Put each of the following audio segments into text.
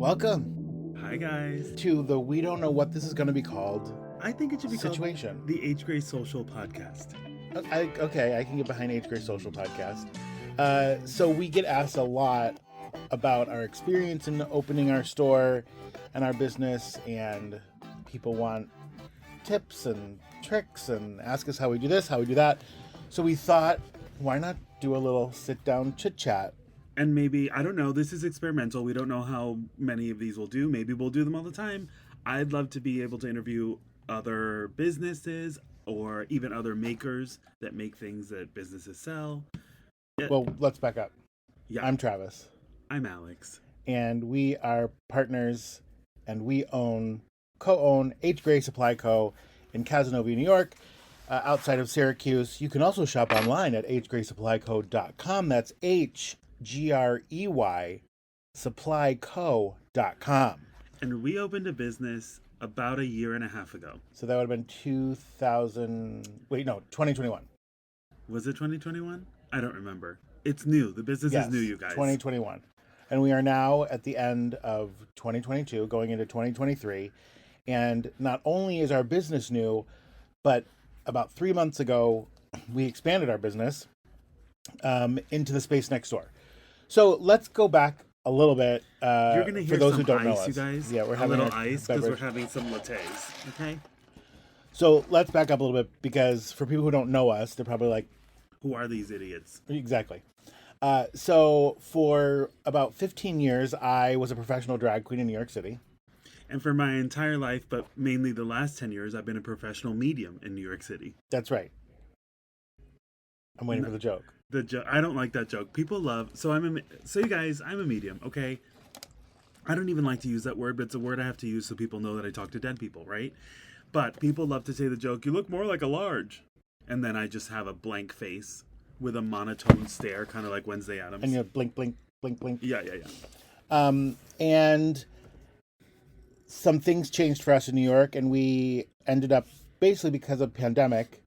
Welcome Hi guys. to the we don't know what this is going to be called I think it should be situation. called the H Gray Social Podcast. Okay, I can get behind H Gray Social Podcast. So we get asked a lot about our experience in opening our store and our business, and people want tips and tricks and ask us how we do this, how we do that. So we thought, why not do a little sit-down chit-chat? And maybe, I don't know, this is experimental. We don't know how many of these we'll do. Maybe we'll do them all the time. I'd love to be able to interview other businesses or even other makers that make things that businesses sell. Well, let's back up. Yeah. I'm Travis, I'm Alex. and we are partners, and we co-own H. Gray Supply Co. in Casanova, New York, outside of Syracuse. You can also shop online at hgraysupplyco.com. That's HGREY supplyco.com. And we opened a business about a year and a half ago. So that would have been 2021. Was it 2021? I don't remember. It's new. The business Yes, is new, you guys. 2021. And we are now at the end of 2022, going into 2023. And not only is our business new, but about 3 months ago, we expanded our business into the space next door. So let's go back a little bit. You're going to hear for those some who don't ice, know us. you guys. Yeah, we're a having little a ice because we're beverage. having some lattes. Okay. So let's back up a little bit, because for people who don't know us, they're probably like, Who are these idiots? exactly. So for about 15 years, I was a professional drag queen in New York City. And for my entire life, but mainly the last 10 years, I've been a professional medium in New York City. That's right. I'm waiting for the joke. I don't like that joke. People love. So you guys, I'm a medium. Okay. I don't even like to use that word, but it's a word I have to use so people know that I talk to dead people, right? But people love to say the joke, "You look more like a large," and then I just have a blank face with a monotone stare, kind of like Wednesday Addams. And you blink, blink, blink, blink. Yeah. And some things changed for us in New York, and we ended up, basically because of pandemic.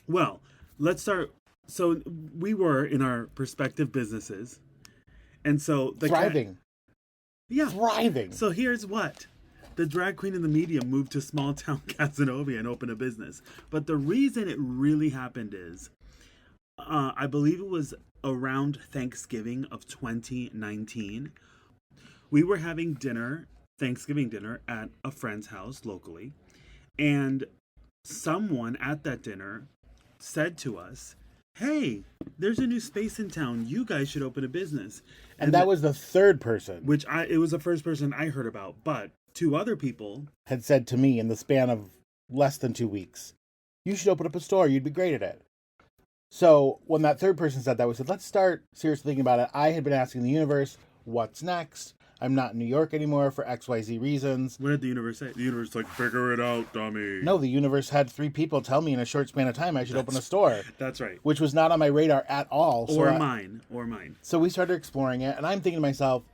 Well, let's start. So we were in our respective businesses, and so Thriving. Yeah. Thriving. So here's what. The drag queen and the medium moved to small town Casanova and opened a business. But the reason it really happened is, I believe it was around Thanksgiving of 2019. We were having Thanksgiving dinner at a friend's house locally. And someone at that dinner said to us, "Hey, there's a new space in town. You guys should open a business." And that was the third person It was the first person I heard about, but two other people had said to me in the span of less than 2 weeks, "You should open up a store. You'd be great at it." So when that third person said that, we said, let's start seriously thinking about it. I had been asking the universe, what's next? I'm not in New York anymore for XYZ reasons. What did the universe say? The universe like, "Figure it out, dummy." No, the universe had 3 people tell me in a short span of time I should open a store, That's right. which was not on my radar at all. Or So mine. So we started exploring it, and I'm thinking to myself,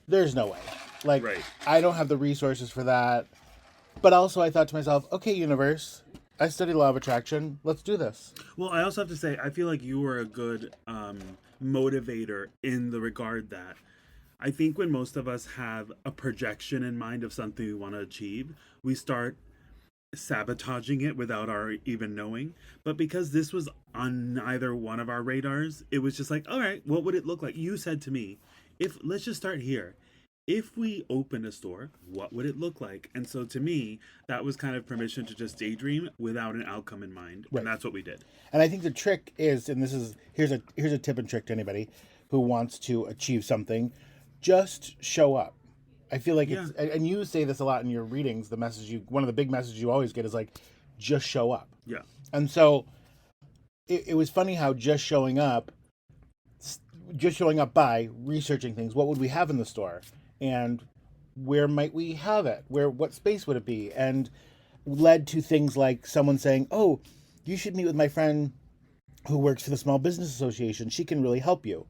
there's no way. Like, Right. I don't have the resources for that. But also I thought to myself, okay, universe, I study law of attraction. Let's do this. Well, I also have to say, I feel like you were a good motivator in the regard that I think when most of us have a projection in mind of something we want to achieve, we start sabotaging it without our even knowing. But because this was on neither one of our radars, it was just like, all right, what would it look like? You said to me, let's just start here. If we open a store, what would it look like? And so to me, that was kind of permission to just daydream without an outcome in mind. Right. And that's what we did. And I think the trick is, and here's a tip and trick to anybody who wants to achieve something, just show up. I feel like it's, and you say this a lot in your readings, one of the big messages you always get is like, just show up. Yeah. And so it was funny how just showing up by researching things, what would we have in the store? And where might we have it? What space would it be? And led to things like someone saying, "Oh, you should meet with my friend who works for the Small Business Association. She can really help you."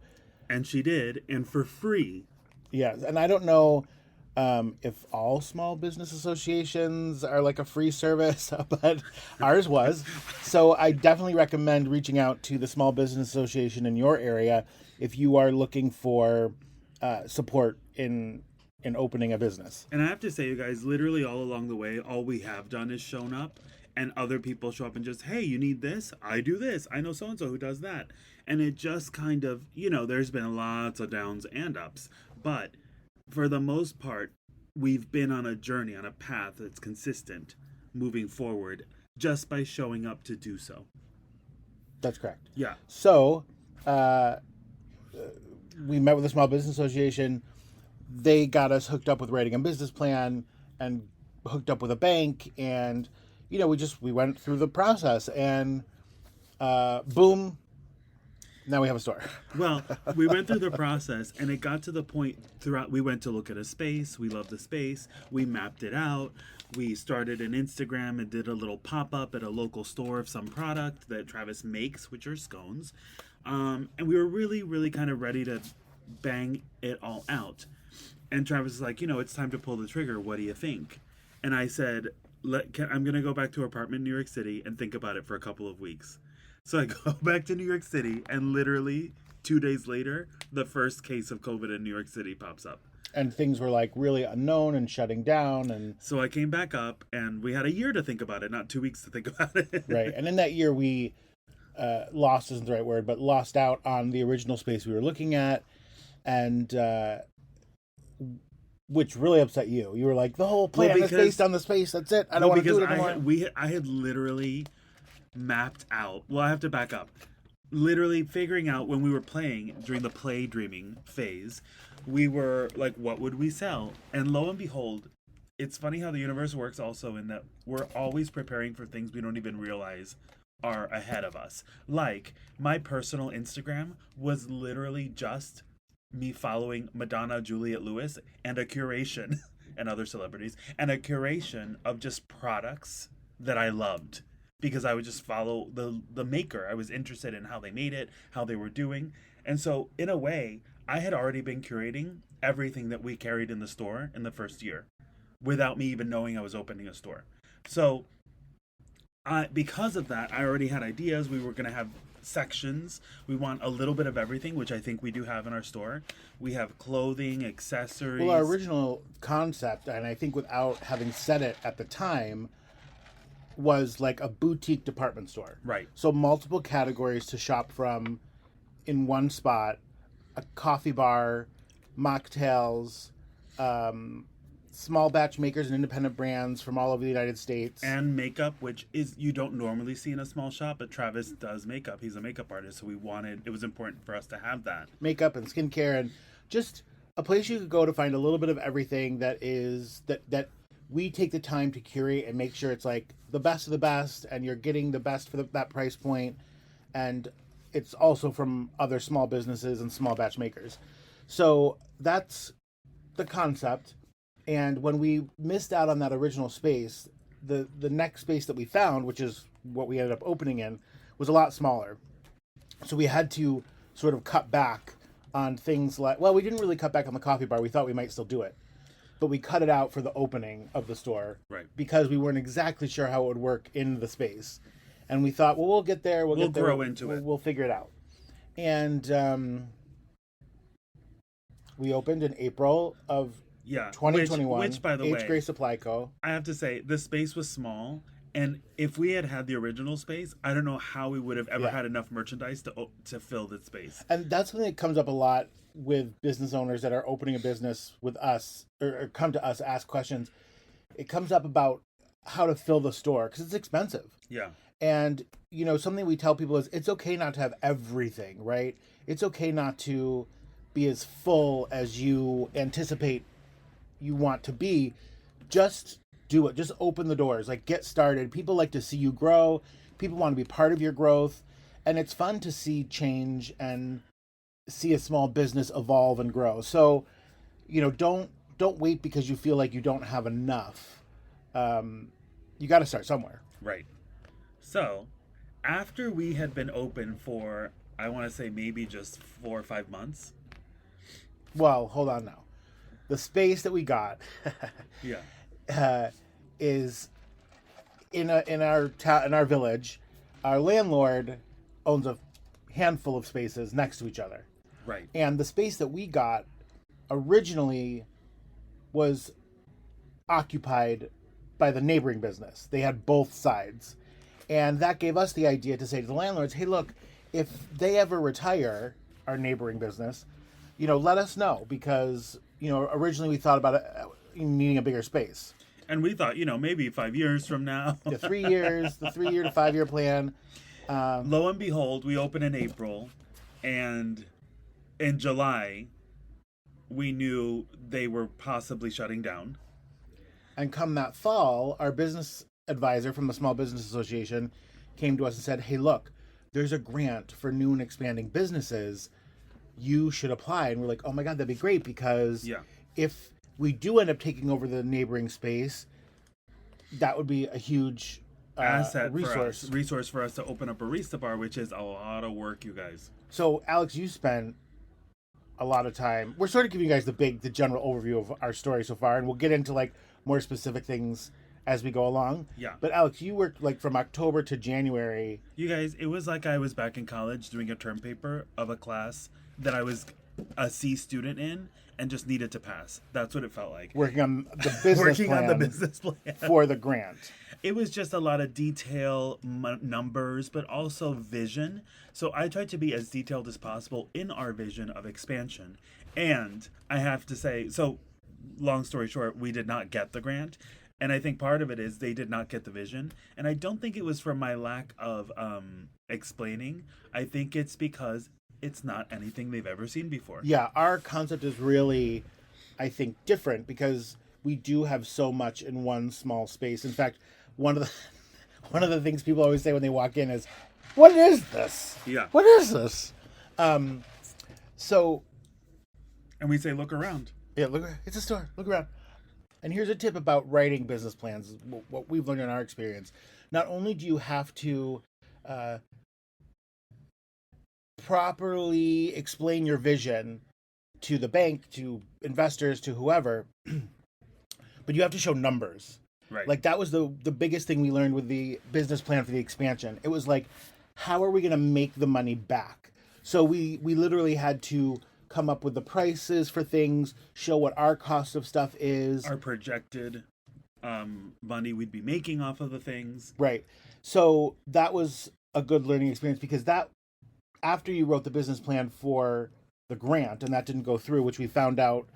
And she did, and for free. Yes, and I don't know if all small business associations are like a free service, but ours was. So I definitely recommend reaching out to the Small Business Association in your area if you are looking for support in in opening a business. And I have to say, you guys, literally all along the way, all we have done is shown up, and other people show up and just, hey, you need this? I do this. I know so-and-so who does that. And it just kind of, there's been lots of downs and ups. But for the most part, we've been on a journey, on a path that's consistent moving forward just by showing up to do so. That's correct. Yeah. So we met with the Small Business Association. They got us hooked up with writing a business plan and hooked up with a bank. And, we went through the process and boom, now we have a store. Well, we went through the process, and it got to the point throughout. We went to look at a space. We loved the space. We mapped it out. We started an Instagram and did a little pop-up at a local store of some product that Travis makes, which are scones. And we were really, really kind of ready to bang it all out. And Travis is like, it's time to pull the trigger. What do you think? And I said, I'm going to go back to our apartment in New York City and think about it for a couple of weeks. So I go back to New York City, and literally 2 days later, the first case of COVID in New York City pops up. And things were like really unknown and shutting down. And so I came back up, and we had a year to think about it, not 2 weeks to think about it. Right. And in that year, we lost isn't the right word, but lost out on the original space we were looking at. And which really upset you. You were like, the whole plan is based on the space. That's it. I don't want to do it anymore. I had literally mapped out. Well, I have to back up. Literally figuring out when we were playing during the play dreaming phase, we were like, what would we sell? And lo and behold, it's funny how the universe works also in that we're always preparing for things we don't even realize are ahead of us. Like, my personal Instagram was literally just me following Madonna, Juliette Lewis, and a curation, and other celebrities, and a curation of just products that I loved. Because I would just follow the maker. I was interested in how they made it, how they were doing. And so, in a way, I had already been curating everything that we carried in the store in the first year without me even knowing I was opening a store. So, because of that, I already had ideas. We were going to have sections. We want a little bit of everything, which I think we do have in our store. We have clothing, accessories. Well, our original concept, and I think without having said it at the time, was like a boutique department store. Right. So multiple categories to shop from in one spot. A coffee bar, mocktails, small batch makers and independent brands from all over the United States. And makeup, which is you don't normally see in a small shop, but Travis does makeup. He's a makeup artist, so it was important for us to have that. Makeup and skincare, and just a place you could go to find a little bit of everything that we take the time to curate and make sure it's like the best of the best, and you're getting the best for that price point, and it's also from other small businesses and small batch makers. So that's the concept. And when we missed out on that original space, the next space that we found, which is what we ended up opening in, was a lot smaller. So we had to sort of cut back on things like, well, we didn't really cut back on the coffee bar. We thought we might still do it. But we cut it out for the opening of the store, right? Because we weren't exactly sure how it would work in the space, and we thought, well, we'll get there. We'll grow into it. We'll figure it out. And we opened in April of 2021. Which by the way, H. Gray Supply Co. I have to say, the space was small, and if we had the original space, I don't know how we would have ever had enough merchandise to fill the space. And that's something that comes up a lot with business owners that are opening a business with us or come to us, ask questions. It comes up about how to fill the store because it's expensive. Yeah. And, something we tell people is it's okay not to have everything, right? It's okay not to be as full as you anticipate you want to be. Just do it. Just open the doors. Like, get started. People like to see you grow. People want to be part of your growth. And it's fun to see change and see a small business evolve and grow. So, don't wait because you feel like you don't have enough. You got to start somewhere. Right. So, after we had been open for, I want to say maybe just 4 or 5 months. Well, hold on now. The space that we got is in our village. Our landlord owns a handful of spaces next to each other. Right. And the space that we got originally was occupied by the neighboring business. They had both sides. And that gave us the idea to say to the landlords, hey, look, if they ever retire our neighboring business, let us know, because, originally we thought about needing a bigger space. And we thought, maybe 5 years from now. The 3 years, the 3 year to 5 year plan. Lo and behold, we open in April, and in July, we knew they were possibly shutting down. And come that fall, our business advisor from the Small Business Association came to us and said, hey, look, there's a grant for new and expanding businesses. You should apply. And we're like, oh my God, that'd be great, because if we do end up taking over the neighboring space, that would be a huge asset resource for us to open a barista bar, which is a lot of work, you guys. So, Alex, you spent a lot of time. We're sort of giving you guys the general overview of our story so far, and we'll get into like more specific things as we go along. Yeah. But Alex, you worked like from October to January. You guys, it was like I was back in college doing a term paper of a class that I was a C student in and just needed to pass. That's what it felt like. Working on the business plan for the grant. It was just a lot of detail, numbers, but also vision. So I tried to be as detailed as possible in our vision of expansion. And I have to say, so long story short, we did not get the grant. And I think part of it is they did not get the vision. And I don't think it was from my lack of explaining. I think it's because it's not anything they've ever seen before. Yeah, our concept is really, I think, different because we do have so much in one small space. In fact, one of the things people always say when they walk in is, "What is this? Yeah. What is this?" So, and we say, "Look around." Yeah, look. It's a store. Look around. And here's a tip about writing business plans. What we've learned in our experience: not only do you have to properly explain your vision to the bank, to investors, to whoever, but you have to show numbers. Right. Like that was the biggest thing we learned with the business plan for the expansion. It was like, how are we going to make the money back? So we literally had to come up with the prices for things, show what our cost of stuff is, our projected money we'd be making off of the things. Right. So that was a good learning experience, because that, after you wrote the business plan for the grant and that didn't go through, which we found out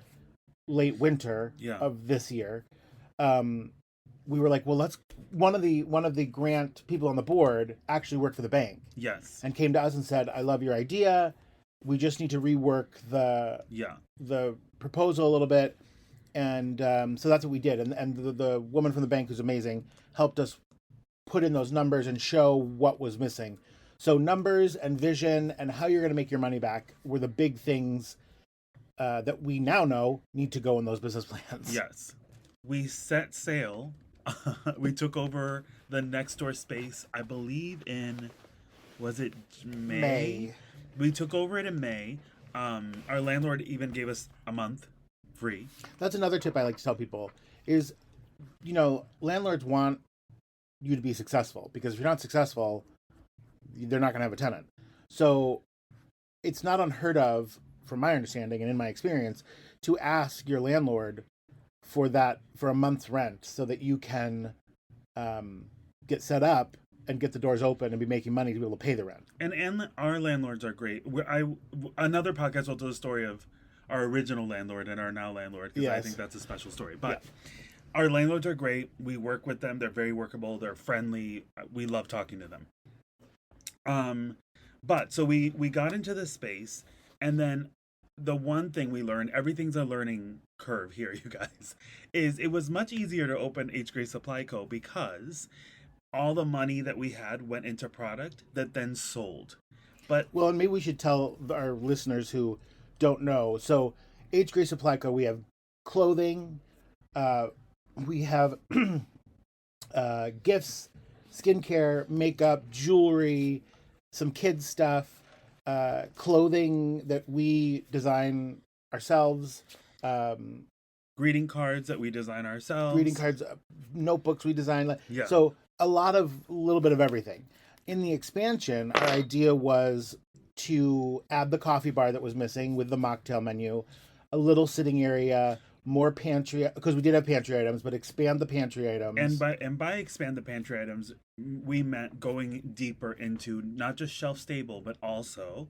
late winter of this year, we were like, well, one of the grant people on the board actually worked for the bank. Yes. And came to us and said, I love your idea. We just need to rework the proposal a little bit. And so that's what we did. And the woman from the bank, who's amazing, helped us put in those numbers and show what was missing. So numbers and vision and how you're going to make your money back were the big things that we now know need to go in those business plans. Yes. We set sail. We took over the next door space, I believe was it May? We took over it in May. Our landlord even gave us a month free. That's another tip I like to tell people is, landlords want you to be successful, because if you're not successful, they're not going to have a tenant. So it's not unheard of, from my understanding and in my experience, to ask your landlord for a month's rent so that you can get set up and get the doors open and be making money to be able to pay the rent. And our landlords are great. Another podcast will tell the story of our original landlord and our now landlord, because I think that's a special story. But our landlords are great. We work with them. They're very workable. They're friendly. We love talking to them. But so we got into this space, and then the one thing we learned, everything's a learning curve here, you guys, is it was much easier to open H. Gray Supply Co. because all the money that we had went into product that then sold. And maybe we should tell our listeners who don't know. So H. Gray Supply Co., we have clothing, we have gifts, skincare, makeup, jewelry, some kids stuff, clothing that we design ourselves, greeting cards that we design ourselves, notebooks we design. So a little bit of everything. In the expansion, our idea was to add the coffee bar that was missing with the mocktail menu, a little sitting area, more pantry, because we did have pantry items, but expand the pantry items. And by expand the pantry items, we meant going deeper into not just shelf stable, but also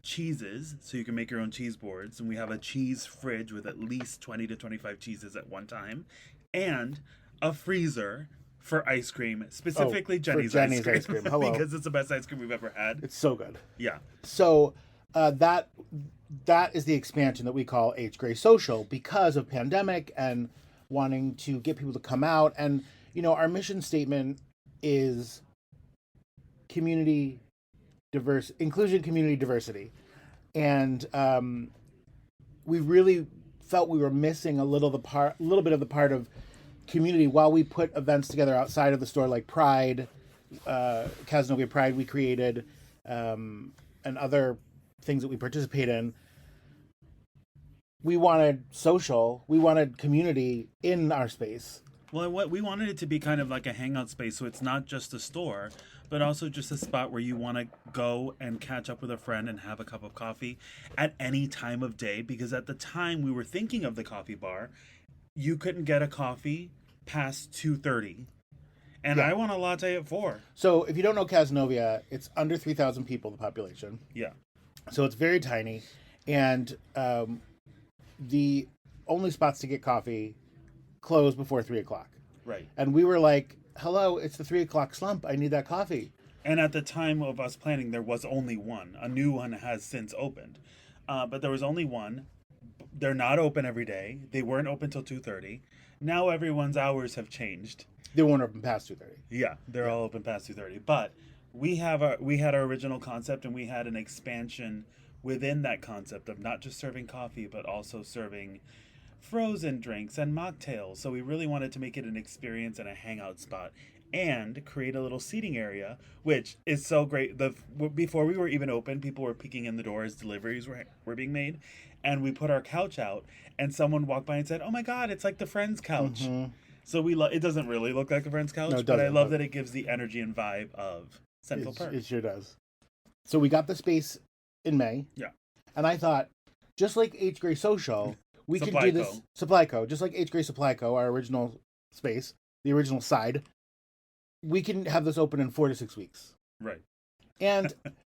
cheeses, so you can make your own cheese boards. And we have a cheese fridge with at least 20 to 25 cheeses at one time, and a freezer for ice cream, specifically Jenny's ice cream. Hello. Because it's the best ice cream we've ever had. It's so good. Yeah. So that is the expansion that we call H Gray Social, because of pandemic and wanting to get people to come out. And, you know, our mission statement is inclusion, community, diversity. And we really felt we were missing a little bit of the part of community while we put events together outside of the store, like Pride, Cazenovia Pride we created, and other things that we participate in. We wanted social, we wanted community in our space. Well, what we wanted it to be kind of like a hangout space, so it's not just a store, but also just a spot where you want to go and catch up with a friend and have a cup of coffee at any time of day. Because at the time we were thinking of the coffee bar, you couldn't get a coffee past 2:30, and I want a latte at 4. So if you don't know Cazenovia, it's under 3,000 people, the population. Yeah. So it's very tiny, and the only spots to get coffee close before 3:00. Right. And we were like, hello, it's the 3:00 slump. I need that coffee. And at the time of us planning, there was only one. A new one has since opened. But there was only one. They're not open every day. They weren't open till 2:30. Now everyone's hours have changed. They won't open past 2:30. Yeah, they're all open past 2:30. But we had our original concept, and we had an expansion within that concept of not just serving coffee, but also serving frozen drinks and mocktails. So we really wanted to make it an experience and a hangout spot, and create a little seating area, which is so great. Before we were even open, people were peeking in the door as deliveries were being made, and we put our couch out, and someone walked by and said, "Oh my God, it's like the Friends couch." Mm-hmm. So it doesn't really look like a Friends couch, but I love that it gives the energy and vibe of Central Park. It sure does. So we got the space in May. Yeah. And I thought, just like H Gray Social, we could do this. Supply Co. Just like H Gray Supply Co., our original space, the original side, we can have this open in 4 to 6 weeks. Right. And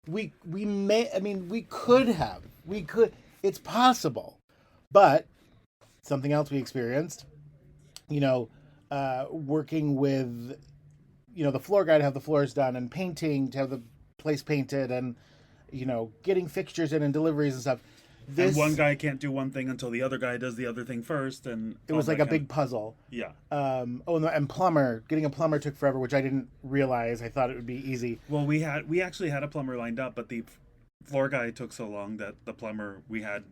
we could. It's possible. But something else we experienced, working with, the floor guy to have the floors done, and painting to have the place painted, and, getting fixtures in and deliveries and stuff. And one guy can't do one thing until the other guy does the other thing first, and it was like a big puzzle. Yeah. And getting a plumber took forever, which I didn't realize. I thought it would be easy. Well, we actually had a plumber lined up, but the floor guy took so long that the plumber we had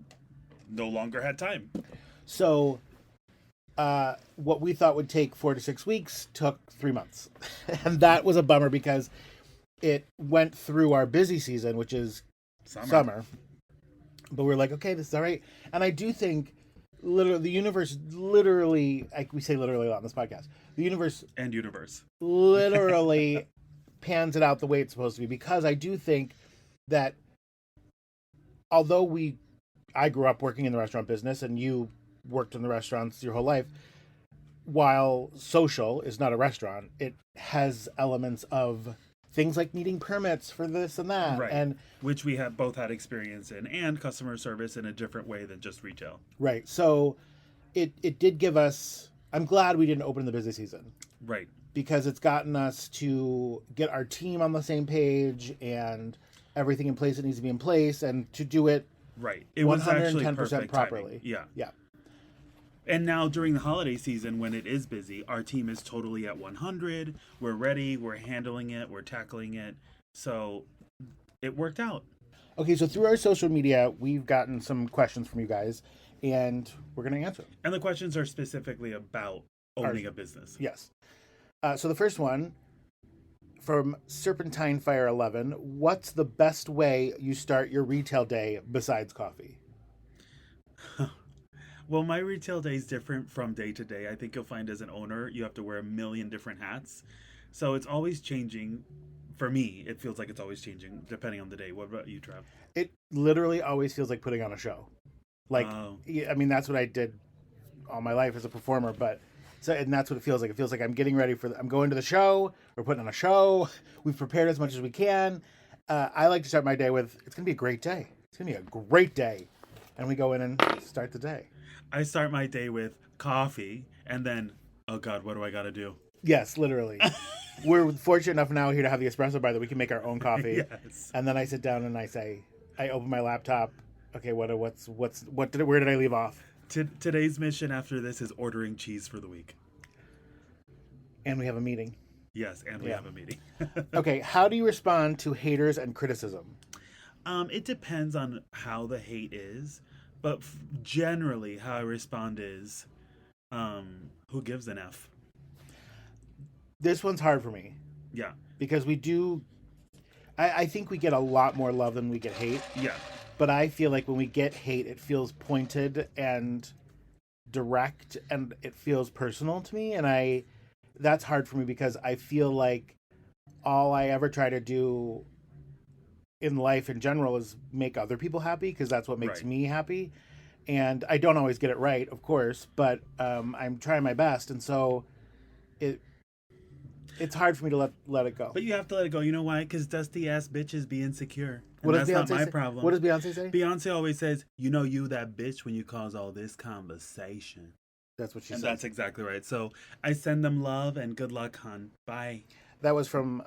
no longer had time. So, what we thought would take 4 to 6 weeks took 3 months, and that was a bummer because it went through our busy season, which is summer. But we're like, okay, this is all right. And I do think the universe literally, we say literally a lot on this podcast, the universe literally pans it out the way it's supposed to be, because I do think that although I grew up working in the restaurant business, and you worked in the restaurants your whole life, while social is not a restaurant, it has elements of things like needing permits for this and that, right? And which we have both had experience in, and customer service in a different way than just retail. Right. So it did give us. I'm glad we didn't open in the busy season. Right. Because it's gotten us to get our team on the same page and everything in place that needs to be in place, and to do it right. It was actually 110% properly. Timing. Yeah. Yeah. And now during the holiday season, when it is busy, our team is totally at 100. We're ready. We're handling it. We're tackling it. So it worked out. Okay, so through our social media, we've gotten some questions from you guys, and we're going to answer them. And the questions are specifically about owning a business. Yes. So the first one from Serpentine Fire 11, what's the best way you start your retail day besides coffee? Well, my retail day is different from day to day. I think you'll find as an owner, you have to wear a million different hats. So it's always changing. For me, it feels like it's always changing depending on the day. What about you, Trav? It literally always feels like putting on a show. Like, I mean, that's what I did all my life as a performer, but so, and that's what it feels like. It feels like I'm getting ready I'm going to the show. We're putting on a show. We've prepared as much as we can. I like to start my day with, it's going to be a great day. It's going to be a great day. And we go in and start the day. I start my day with coffee and then, oh God, what do I got to do? Yes, literally. We're fortunate enough now here to have the espresso bar that we can make our own coffee. Yes. And then I sit down and I open my laptop. Okay, where did I leave off? Today's mission after this is ordering cheese for the week. And we have a meeting. Yes, and we have a meeting. Okay, how do you respond to haters and criticism? It depends on how the hate is, but generally how I respond is, who gives an F? This one's hard for me. Yeah. Because I think we get a lot more love than we get hate. Yeah. But I feel like when we get hate, it feels pointed and direct, and it feels personal to me. And that's hard for me because I feel like all I ever try to do in life in general is make other people happy, because that's what makes me happy. And I don't always get it right, of course, but I'm trying my best. And so it's hard for me to let it go. But you have to let it go. You know why? Because dusty ass bitches be insecure. And What does that's Beyonce not my say? problem. What does Beyonce say? Beyonce always says, you know, you that bitch when you cause all this conversation. That's what she And said. that's exactly right. So I send them love and good luck, hon. Bye. That was from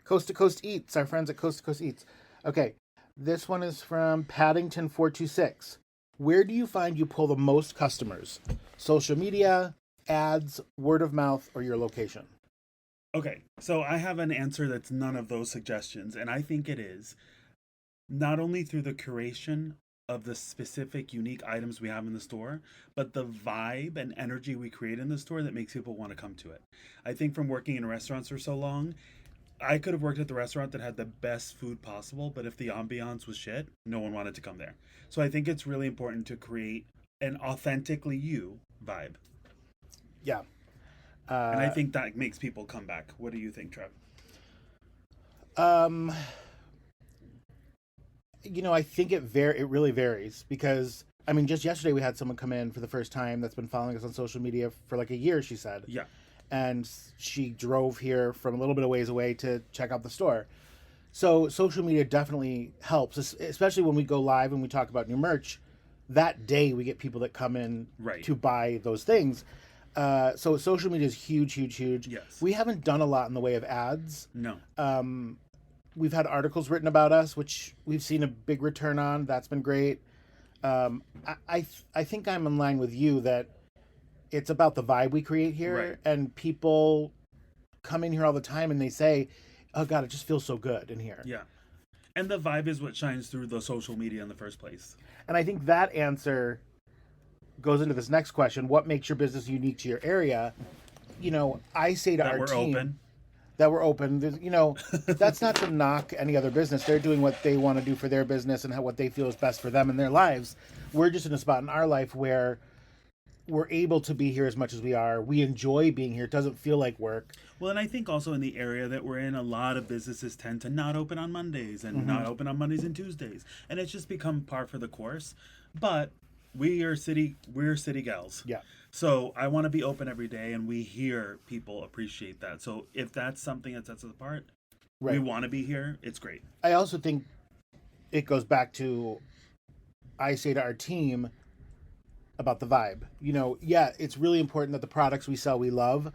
Coast to Coast Eats, our friends at Coast to Coast Eats. Okay, this one is from Paddington426. Where do you find you pull the most customers? Social media, ads, word of mouth, or your location? Okay, so I have an answer that's none of those suggestions, and I think it is not only through the curation of the specific unique items we have in the store, but the vibe and energy we create in the store that makes people want to come to it. I think from working in restaurants for so long, I could have worked at the restaurant that had the best food possible, but if the ambiance was shit, no one wanted to come there. So I think it's really important to create an authentically you vibe. Yeah. And I think that makes people come back. What do you think, Trev? I think it really varies, because I mean, just yesterday we had someone come in for the first time that's been following us on social media for like a year, she said. Yeah. And she drove here from a little bit of ways away to check out the store. So social media definitely helps, especially when we go live and we talk about new merch. That day we get people that come in to buy those things. So social media is huge, huge, huge. Yes. We haven't done a lot in the way of ads. No. We've had articles written about us, which we've seen a big return on. That's been great. I think I'm in line with you that it's about the vibe we create here, and people come in here all the time and they say, oh God, it just feels so good in here. Yeah. And the vibe is what shines through the social media in the first place. And I think that answer goes into this next question. What makes your business unique to your area? I say to our team that we're open. That's not to knock any other business. They're doing what they want to do for their business and what they feel is best for them and their lives. We're just in a spot in our life where we're able to be here as much as we are. We enjoy being here. It doesn't feel like work. Well, and I think also in the area that we're in, a lot of businesses tend to not open on Mondays and not open on Mondays and Tuesdays. And it's just become par for the course. But we're city gals. Yeah. So I want to be open every day, and we hear people appreciate that. So if that's something that sets us apart, we want to be here, it's great. I also think it goes back to, I say to our team about the vibe. It's really important that the products we sell we love,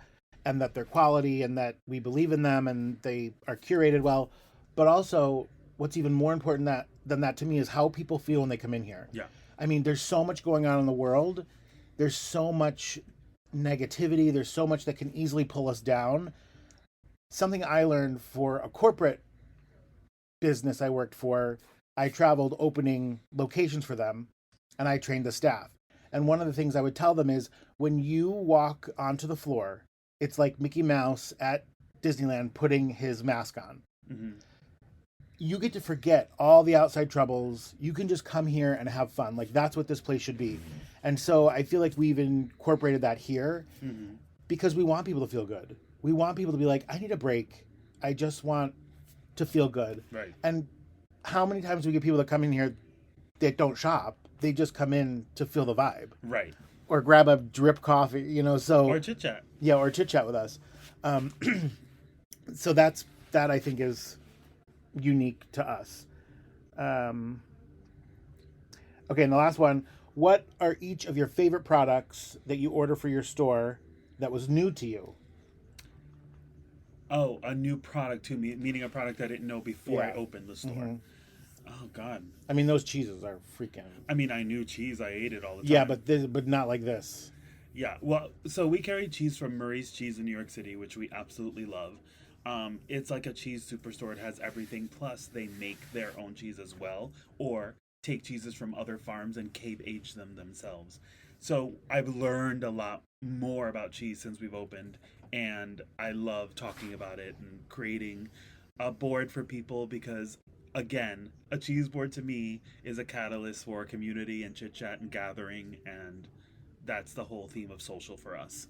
and that they're quality, and that we believe in them, and they are curated well. But also, what's even more important than that to me is how people feel when they come in here. Yeah. I mean, there's so much going on in the world. There's so much negativity. There's so much that can easily pull us down. Something I learned for a corporate business I worked for, I traveled opening locations for them, and I trained the staff. And one of the things I would tell them is, when you walk onto the floor, it's like Mickey Mouse at Disneyland putting his mask on. Mm-hmm. You get to forget all the outside troubles. You can just come here and have fun. Like, that's what this place should be. And so I feel like we've incorporated that here because we want people to feel good. We want people to be like, I need a break. I just want to feel good. Right. And how many times do we get people that come in here that don't shop? they just come in to feel the vibe Right. or grab a drip coffee, you know. So Or chit chat. yeah, or chit chat with us. So that I think is unique to us. Okay, and the last one. What are each of your favorite products that you order for your store that was new to you? Oh, a new product to me, meaning a product I didn't know before I Yeah. opened the store. Mhm. Oh God. I mean, those cheeses are freaking. I mean, I knew cheese. I ate it all the time. Yeah, but not like this. Yeah, well, so we carry cheese from Murray's Cheese in New York City, which we absolutely love. It's like a cheese superstore. It has everything. Plus, they make their own cheese as well, or take cheeses from other farms and cave age them themselves. So I've learned a lot more about cheese since we've opened, and I love talking about it and creating a board for people because, again, a cheese board to me is a catalyst for community and chit chat and gathering, and that's the whole theme of social for us.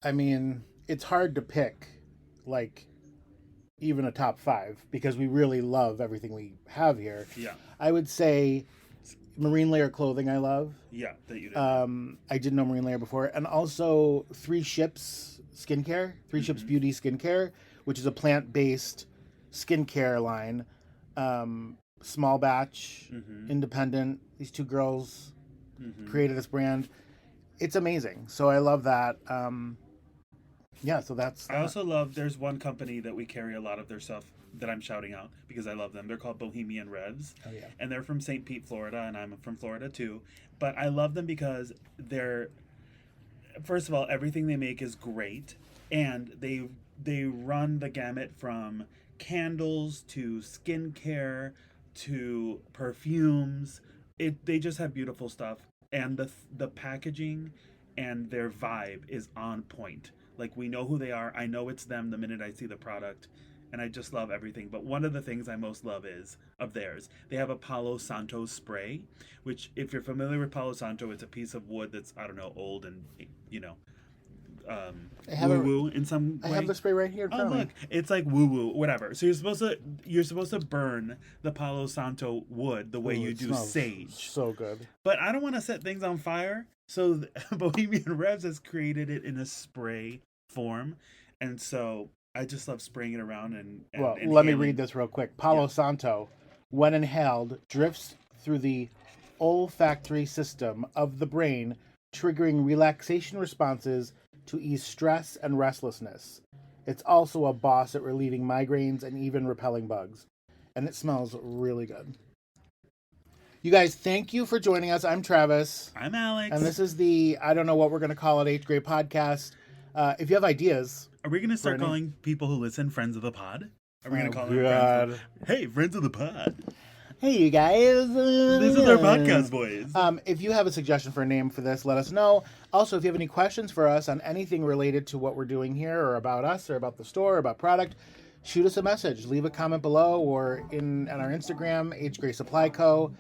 I mean, it's hard to pick, like, even a top 5 because we really love everything we have here. Yeah, I would say Marine Layer clothing I love. yeah, that you did. I didn't know Marine Layer before. And also 3 Ships Skincare, 3 Ships Beauty Skincare, which is a plant-based skincare line. Small batch, independent. These 2 girls created this brand. It's amazing. So I love that. Yeah, so that's... I also love, there's one company that we carry a lot of their stuff that I'm shouting out because I love them. They're called Bohemian Revs. Oh, yeah. And they're from St. Pete, Florida, and I'm from Florida too. But I love them because they're, first of all, everything they make is great. And they run the gamut from candles to skincare to perfumes. They just have beautiful stuff. And the packaging and their vibe is on point. Like, we know who they are. I know it's them the minute I see the product. And I just love everything. But one of the things I most love is, of theirs, they have a Palo Santo spray, which, if you're familiar with Palo Santo, it's a piece of wood that's, I don't know, old and, you know, woo-woo in some way. I have the spray right here in front of me. Look, it's like woo-woo, whatever. So you're supposed to burn the Palo Santo wood the way Ooh, you it do smells sage. So good. But I don't want to set things on fire, so Bohemian Revs has created it in a spray form, and so I just love spraying it around and Well, inhaling. let me read this real quick. Palo Yeah. Santo, when inhaled, drifts through the olfactory system of the brain, triggering relaxation responses to ease stress and restlessness. It's also a boss at relieving migraines and even repelling bugs. And it smells really good. You guys, thank you for joining us. I'm Travis. I'm Alex. And this is the, I don't know what we're going to call it, 8th grade podcast. If you have ideas... Are we going to start Brittany? calling people who listen friends of the pod? Are we going to call them God. friends? Hey, friends of the pod. Hey, you guys. This is our podcast boys. If you have a suggestion for a name for this, let us know. Also, if you have any questions for us on anything related to what we're doing here or about us or about the store or about product, shoot us a message. Leave a comment below or on our Instagram, H Gray Supply Co.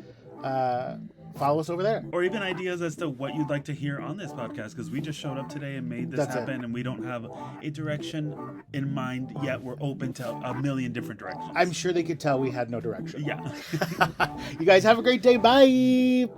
Follow us over there. Or even ideas as to what you'd like to hear on this podcast, because we just showed up today and made this That's it. happen, and we don't have a direction in mind yet. We're open to a million different directions. I'm sure they could tell we had no direction. Yeah. You guys have a great day. Bye.